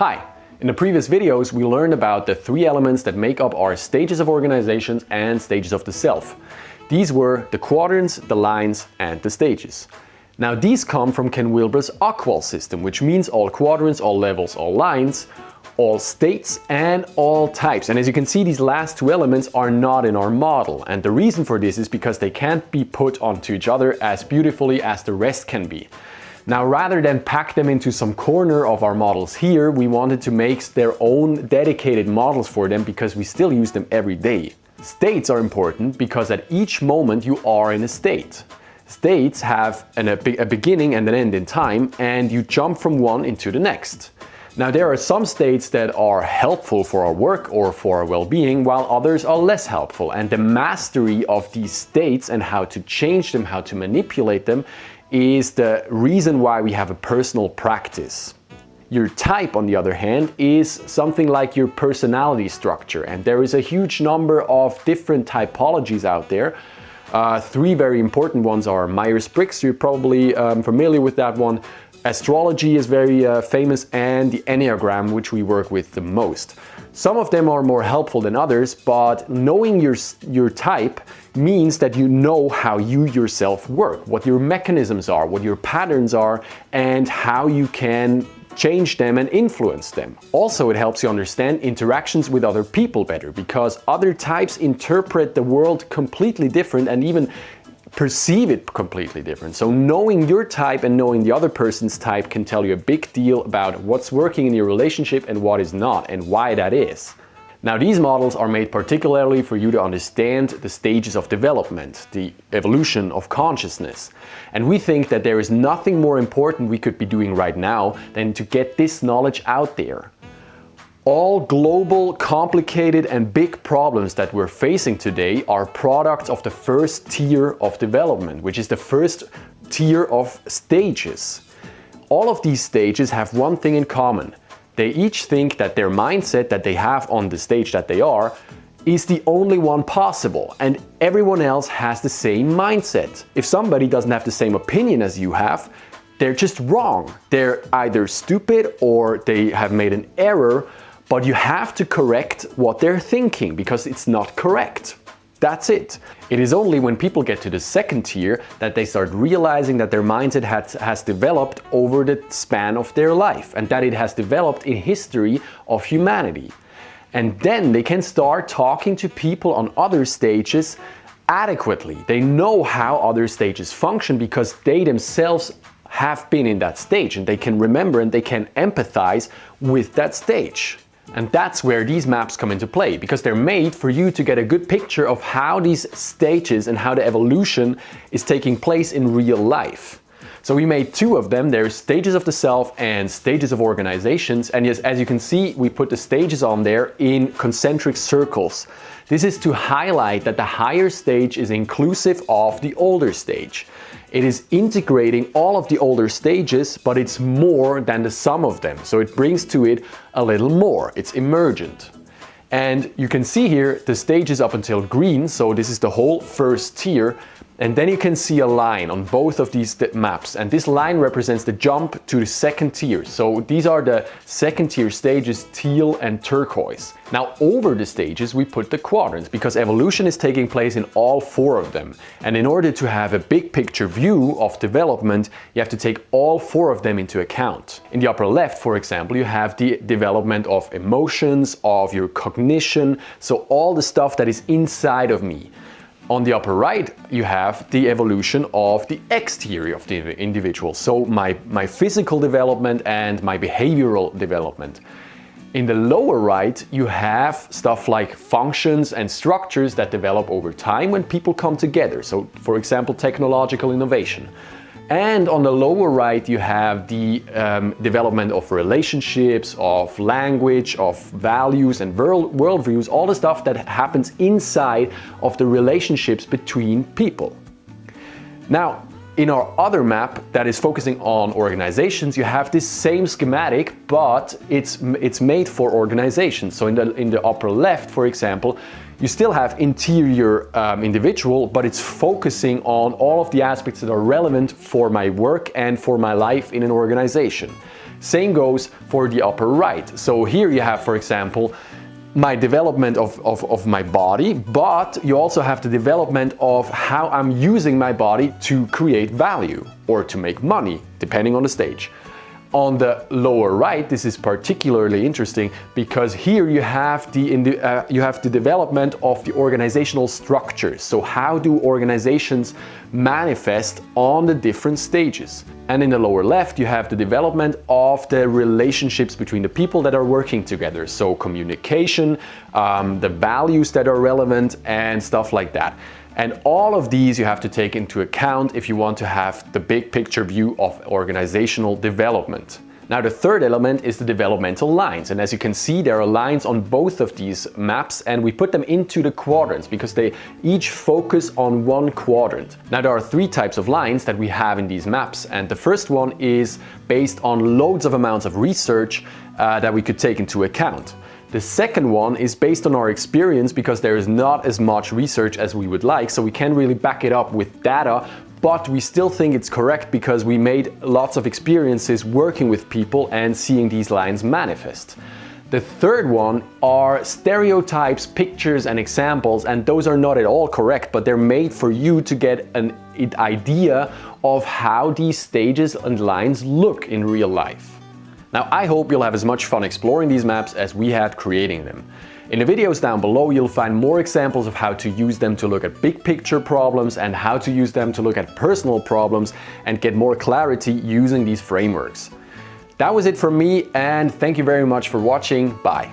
Hi! In the previous videos we learned about the three elements that make up our stages of organizations and stages of the self. These were the quadrants, the lines and the stages. Now these come from Ken Wilber's AQAL system, which means all quadrants, all levels, all lines, all states and all types. And as you can see, these last two elements are not in our model. And the reason for this is because they can't be put onto each other as beautifully as the rest can be. Now, rather than pack them into some corner of our models here, we wanted to make their own dedicated models for them because we still use them every day. States are important because at each moment you are in a state. States have a beginning and an end in time, and you jump from one into the next. Now, there are some states that are helpful for our work or for our well-being, while others are less helpful. And the mastery of these states and how to change them, how to manipulate them, is the reason why we have a personal practice. Your type, on the other hand, is something like your personality structure, and there is a huge number of different typologies out there. Three very important ones are Myers-Briggs, you're probably familiar with that one. Astrology is very famous, and the Enneagram, which we work with the most. Some of them are more helpful than others, but knowing your type means that you know how you yourself work, what your mechanisms are, what your patterns are, and how you can change them and influence them. Also, it helps you understand interactions with other people better, because other types interpret the world completely different and even perceive it completely different. So knowing your type and knowing the other person's type can tell you a big deal about what's working in your relationship and what is not, and why that is. Now, these models are made particularly for you to understand the stages of development, the evolution of consciousness. And we think that there is nothing more important we could be doing right now than to get this knowledge out there. All global, complicated and big problems that we're facing today are products of the first tier of development, which is the first tier of stages. All of these stages have one thing in common. They each think that their mindset that they have on the stage that they are is the only one possible, and everyone else has the same mindset. If somebody doesn't have the same opinion as you have, they're just wrong. They're either stupid or they have made an error, but you have to correct what they're thinking because it's not correct. That's it. It is only when people get to the second tier that they start realizing that their mindset has developed over the span of their life, and that it has developed in history of humanity. And then they can start talking to people on other stages adequately. They know how other stages function because they themselves have been in that stage, and they can remember and they can empathize with that stage. And that's where these maps come into play, because they're made for you to get a good picture of how these stages and how the evolution is taking place in real life. So we made two of them. There's stages of the self and stages of organizations. And yes, as you can see, we put the stages on there in concentric circles. This is to highlight that the higher stage is inclusive of the older stage. It is integrating all of the older stages, but it's more than the sum of them. So it brings to it a little more. It's emergent. And you can see here the stages up until green. So this is the whole first tier. And then you can see a line on both of these maps. And this line represents the jump to the second tier. So these are the second tier stages, teal and turquoise. Now over the stages we put the quadrants, because evolution is taking place in all four of them. And in order to have a big picture view of development, you have to take all four of them into account. In the upper left, for example, you have the development of emotions, of your cognition, so all the stuff that is inside of me. On the upper right, you have the evolution of the exterior of the individual, so my physical development and my behavioral development. In the lower right, you have stuff like functions and structures that develop over time when people come together, so for example, technological innovation. And on the lower right, you have the development of relationships, of language, of values and worldviews, all the stuff that happens inside of the relationships between people. Now, in our other map that is focusing on organizations, you have this same schematic, but it's made for organizations. So in the upper left, for example, you still have interior individual, but it's focusing on all of the aspects that are relevant for my work and for my life in an organization. Same goes for the upper right. So here you have, for example, my development of my body, but you also have the development of how I'm using my body to create value or to make money, depending on the stage. On the lower right, this is particularly interesting because here you have the development of the organizational structures. So how do organizations manifest on the different stages? And in the lower left, you have the development of the relationships between the people that are working together. So communication, the values that are relevant and stuff like that. And all of these you have to take into account if you want to have the big picture view of organizational development. Now the third element is the developmental lines, and as you can see there are lines on both of these maps and we put them into the quadrants because they each focus on one quadrant. Now there are three types of lines that we have in these maps, and the first one is based on loads of amounts of research that we could take into account. The second one is based on our experience because there is not as much research as we would like, so we can't really back it up with data, but we still think it's correct because we made lots of experiences working with people and seeing these lines manifest. The third one are stereotypes, pictures and examples, and those are not at all correct, but they're made for you to get an idea of how these stages and lines look in real life. Now I hope you'll have as much fun exploring these maps as we had creating them. In the videos down below you'll find more examples of how to use them to look at big picture problems and how to use them to look at personal problems and get more clarity using these frameworks. That was it from me, and thank you very much for watching. Bye.